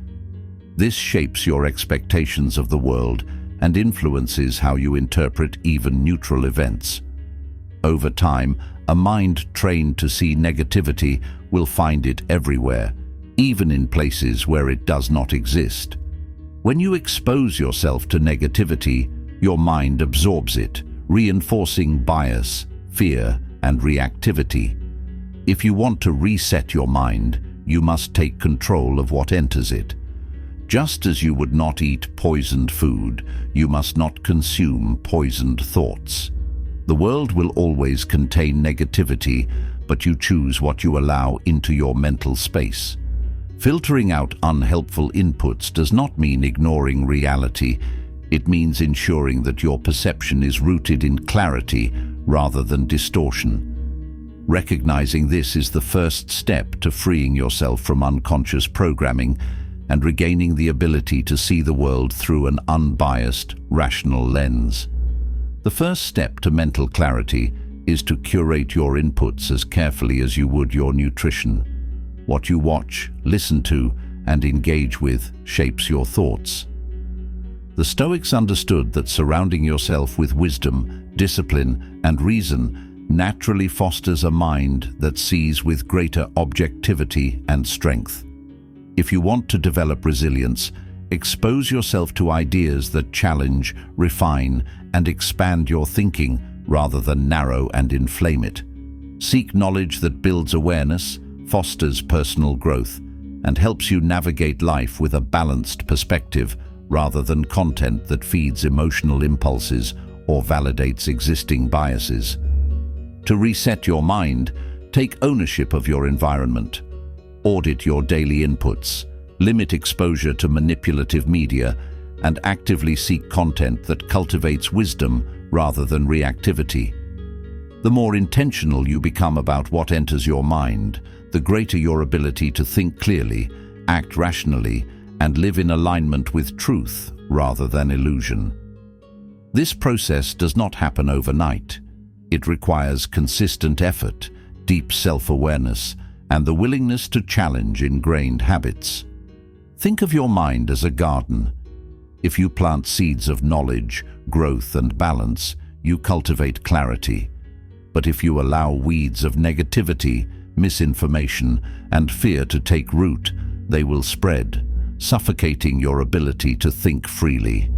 This shapes your expectations of the world and influences how you interpret even neutral events. Over time, a mind trained to see negativity will find it everywhere, even in places where it does not exist. When you expose yourself to negativity, your mind absorbs it, reinforcing bias, fear, and reactivity. If you want to reset your mind, you must take control of what enters it. Just as you would not eat poisoned food, you must not consume poisoned thoughts. The world will always contain negativity, but you choose what you allow into your mental space. Filtering out unhelpful inputs does not mean ignoring reality. It means ensuring that your perception is rooted in clarity rather than distortion. Recognizing this is the first step to freeing yourself from unconscious programming and regaining the ability to see the world through an unbiased, rational lens. The first step to mental clarity is to curate your inputs as carefully as you would your nutrition. What you watch, listen to, and engage with shapes your thoughts. The Stoics understood that surrounding yourself with wisdom, discipline, and reason naturally fosters a mind that sees with greater objectivity and strength. If you want to develop resilience, expose yourself to ideas that challenge, refine, and expand your thinking rather than narrow and inflame it. Seek knowledge that builds awareness, fosters personal growth, and helps you navigate life with a balanced perspective rather than content that feeds emotional impulses or validates existing biases. To reset your mind, take ownership of your environment. Audit your daily inputs, limit exposure to manipulative media, and actively seek content that cultivates wisdom rather than reactivity. The more intentional you become about what enters your mind, the greater your ability to think clearly, act rationally, and live in alignment with truth rather than illusion. This process does not happen overnight. It requires consistent effort, deep self-awareness, and the willingness to challenge ingrained habits. Think of your mind as a garden. If you plant seeds of knowledge, growth, and balance, you cultivate clarity. But if you allow weeds of negativity, misinformation, and fear to take root, they will spread, suffocating your ability to think freely.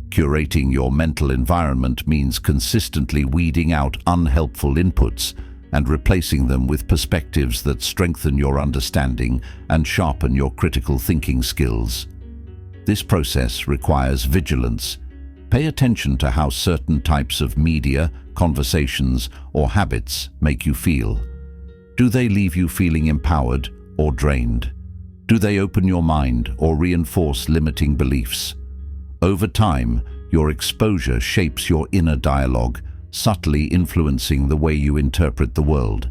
Curating your mental environment means consistently weeding out unhelpful inputs and replacing them with perspectives that strengthen your understanding and sharpen your critical thinking skills. This process requires vigilance. Pay attention to how certain types of media, conversations, or habits make you feel. Do they leave you feeling empowered or drained? Do they open your mind or reinforce limiting beliefs? Over time, your exposure shapes your inner dialogue, subtly influencing the way you interpret the world.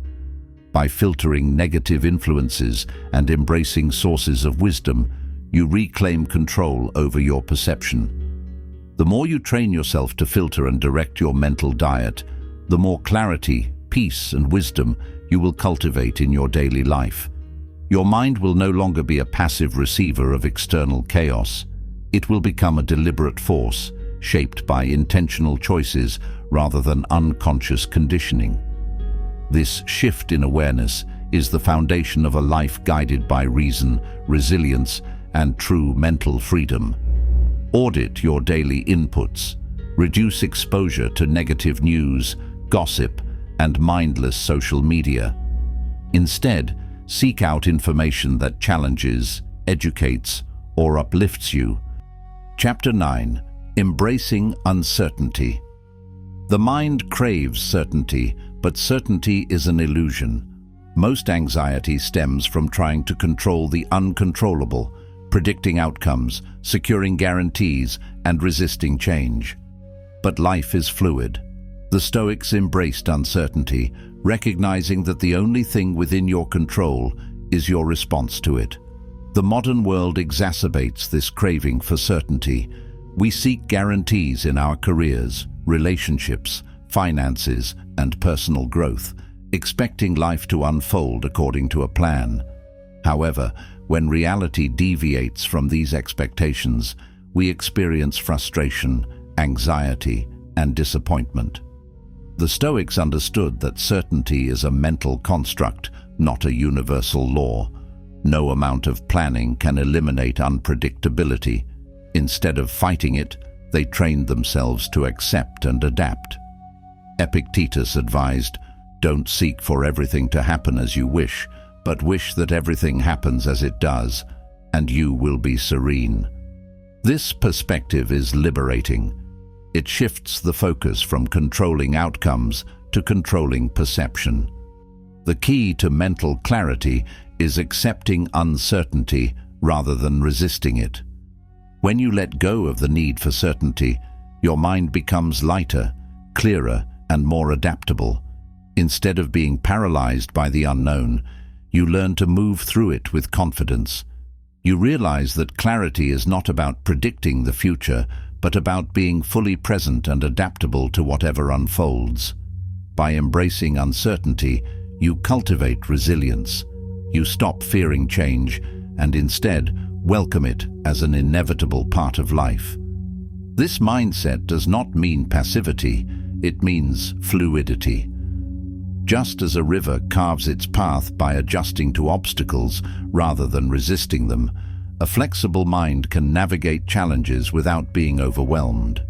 By filtering negative influences and embracing sources of wisdom, you reclaim control over your perception. The more you train yourself to filter and direct your mental diet, the more clarity, peace, and wisdom you will cultivate in your daily life. Your mind will no longer be a passive receiver of external chaos. It will become a deliberate force, shaped by intentional choices rather than unconscious conditioning. This shift in awareness is the foundation of a life guided by reason, resilience, and true mental freedom. Audit your daily inputs. Reduce exposure to negative news, gossip, and mindless social media. Instead, seek out information that challenges, educates, or uplifts you. Chapter 9. Embracing uncertainty. The mind craves certainty, but certainty is an illusion. Most anxiety stems from trying to control the uncontrollable, predicting outcomes, securing guarantees, and resisting change. But life is fluid. The Stoics embraced uncertainty, recognizing that the only thing within your control is your response to it. The modern world exacerbates this craving for certainty. We seek guarantees in our careers, relationships, finances, and personal growth, expecting life to unfold according to a plan. However, when reality deviates from these expectations, we experience frustration, anxiety, and disappointment. The Stoics understood that certainty is a mental construct, not a universal law. No amount of planning can eliminate unpredictability. Instead of fighting it, they trained themselves to accept and adapt. Epictetus advised, "Don't seek for everything to happen as you wish, but wish that everything happens as it does, and you will be serene." This perspective is liberating. It shifts the focus from controlling outcomes to controlling perception. The key to mental clarity is accepting uncertainty rather than resisting it. When you let go of the need for certainty, your mind becomes lighter, clearer, and more adaptable. Instead of being paralyzed by the unknown, you learn to move through it with confidence. You realize that clarity is not about predicting the future, but about being fully present and adaptable to whatever unfolds. By embracing uncertainty, you cultivate resilience. You stop fearing change and instead welcome it as an inevitable part of life. This mindset does not mean passivity, it means fluidity. Just as a river carves its path by adjusting to obstacles rather than resisting them, a flexible mind can navigate challenges without being overwhelmed.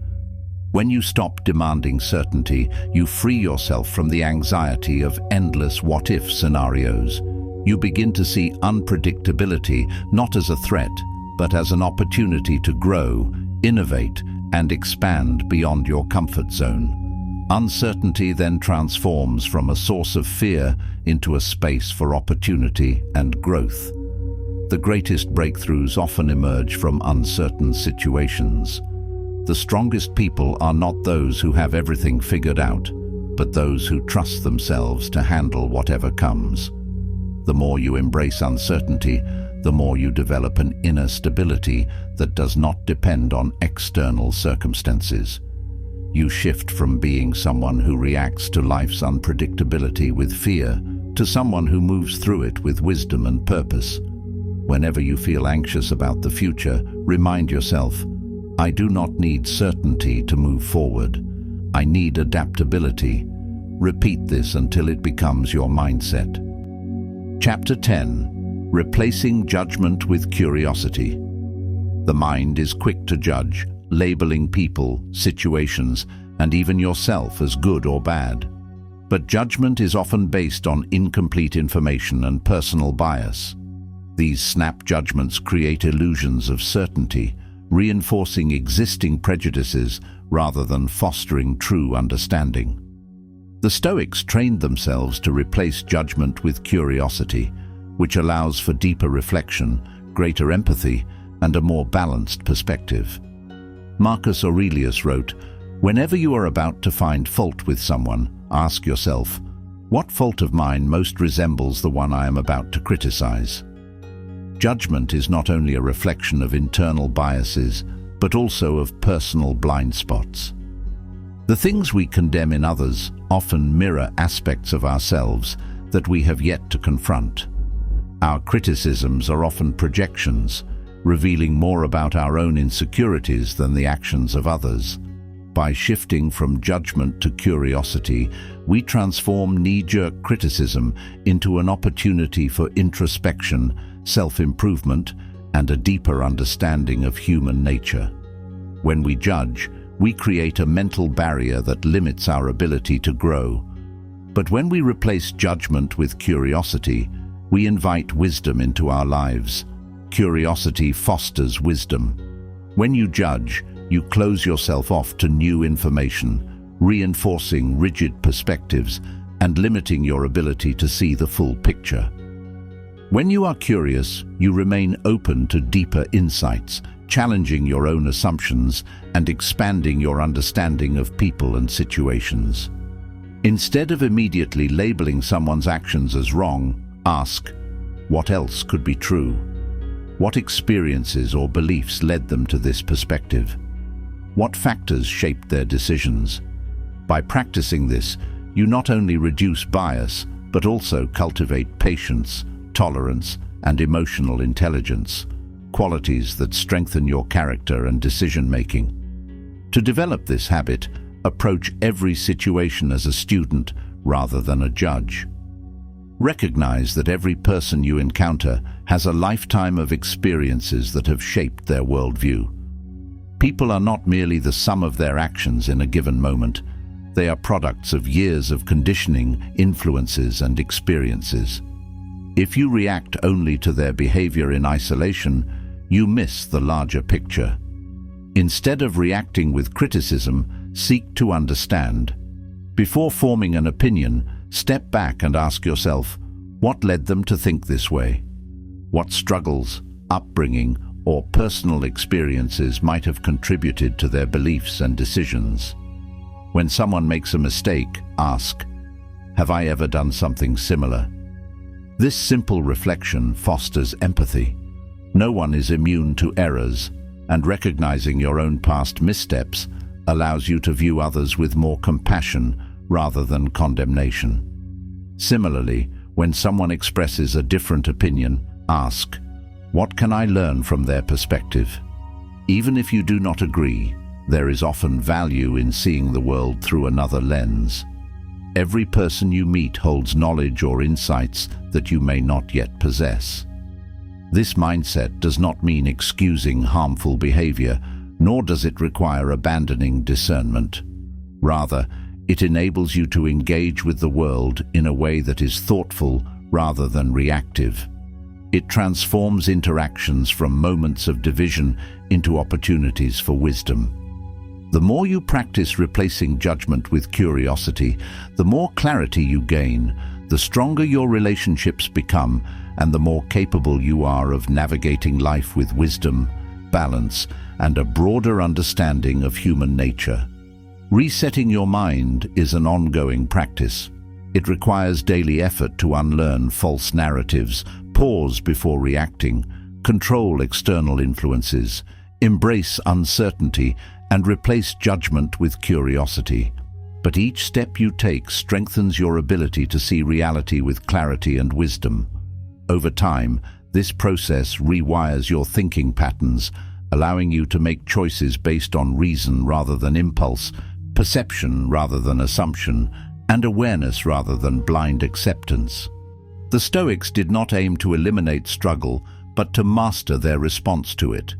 When you stop demanding certainty, you free yourself from the anxiety of endless what-if scenarios. You begin to see unpredictability not as a threat, but as an opportunity to grow, innovate, and expand beyond your comfort zone. Uncertainty then transforms from a source of fear into a space for opportunity and growth. The greatest breakthroughs often emerge from uncertain situations. The strongest people are not those who have everything figured out, but those who trust themselves to handle whatever comes. The more you embrace uncertainty, the more you develop an inner stability that does not depend on external circumstances. You shift from being someone who reacts to life's unpredictability with fear to someone who moves through it with wisdom and purpose. Whenever you feel anxious about the future, remind yourself, I do not need certainty to move forward. I need adaptability. Repeat this until it becomes your mindset. Chapter 10. Replacing judgment with curiosity. The mind is quick to judge, labeling people, situations, and even yourself as good or bad. But judgment is often based on incomplete information and personal bias. These snap judgments create illusions of certainty, reinforcing existing prejudices rather than fostering true understanding. The Stoics trained themselves to replace judgment with curiosity, which allows for deeper reflection, greater empathy, and a more balanced perspective. Marcus Aurelius wrote, "Whenever you are about to find fault with someone, ask yourself, what fault of mine most resembles the one I am about to criticize?" Judgment is not only a reflection of internal biases, but also of personal blind spots. The things we condemn in others often mirror aspects of ourselves that we have yet to confront. Our criticisms are often projections, revealing more about our own insecurities than the actions of others. By shifting from judgment to curiosity, we transform knee-jerk criticism into an opportunity for introspection, self-improvement, and a deeper understanding of human nature. When we judge, we create a mental barrier that limits our ability to grow. But when we replace judgment with curiosity, we invite wisdom into our lives. Curiosity fosters wisdom. When you judge, you close yourself off to new information, reinforcing rigid perspectives and limiting your ability to see the full picture. When you are curious, you remain open to deeper insights, challenging your own assumptions and expanding your understanding of people and situations. Instead of immediately labeling someone's actions as wrong, ask, what else could be true? What experiences or beliefs led them to this perspective? What factors shaped their decisions? By practicing this, you not only reduce bias, but also cultivate patience, tolerance, and emotional intelligence, qualities that strengthen your character and decision-making. To develop this habit, approach every situation as a student rather than a judge. Recognize that every person you encounter has a lifetime of experiences that have shaped their worldview. People are not merely the sum of their actions in a given moment. They are products of years of conditioning, influences, and experiences. If you react only to their behavior in isolation, you miss the larger picture. Instead of reacting with criticism, seek to understand. Before forming an opinion, step back and ask yourself, what led them to think this way? What struggles, upbringing, or personal experiences might have contributed to their beliefs and decisions? When someone makes a mistake, ask, have I ever done something similar? This simple reflection fosters empathy. No one is immune to errors, and recognizing your own past missteps allows you to view others with more compassion rather than condemnation. Similarly, when someone expresses a different opinion, ask, what can I learn from their perspective? Even if you do not agree, there is often value in seeing the world through another lens. Every person you meet holds knowledge or insights that you may not yet possess. This mindset does not mean excusing harmful behavior, nor does it require abandoning discernment. Rather, it enables you to engage with the world in a way that is thoughtful rather than reactive. It transforms interactions from moments of division into opportunities for wisdom. The more you practice replacing judgment with curiosity, the more clarity you gain, the stronger your relationships become, and the more capable you are of navigating life with wisdom, balance, and a broader understanding of human nature. Resetting your mind is an ongoing practice. It requires daily effort to unlearn false narratives, pause before reacting, control external influences, embrace uncertainty, and replace judgment with curiosity. But each step you take strengthens your ability to see reality with clarity and wisdom. Over time, this process rewires your thinking patterns, allowing you to make choices based on reason rather than impulse, perception rather than assumption, and awareness rather than blind acceptance. The Stoics did not aim to eliminate struggle, but to master their response to it.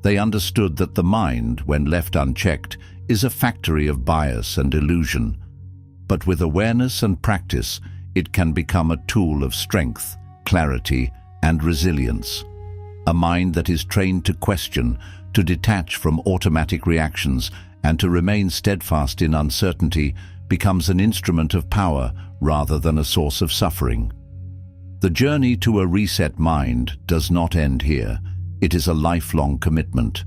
They understood that the mind, when left unchecked, is a factory of bias and illusion. But with awareness and practice, it can become a tool of strength, clarity, and resilience. A mind that is trained to question, to detach from automatic reactions, and to remain steadfast in uncertainty becomes an instrument of power rather than a source of suffering. The journey to a reset mind does not end here. It is a lifelong commitment.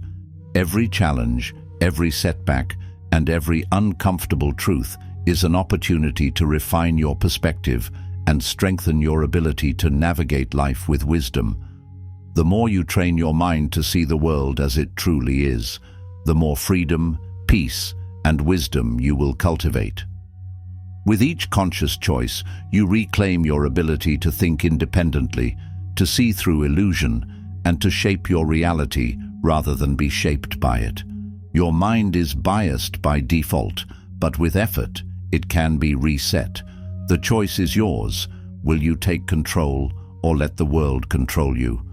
Every challenge, every setback, and every uncomfortable truth is an opportunity to refine your perspective and strengthen your ability to navigate life with wisdom. The more you train your mind to see the world as it truly is, the more freedom, peace, and wisdom you will cultivate. With each conscious choice, you reclaim your ability to think independently, to see through illusion, and to shape your reality rather than be shaped by it. Your mind is biased by default, but with effort, it can be reset. The choice is yours. Will you take control or let the world control you?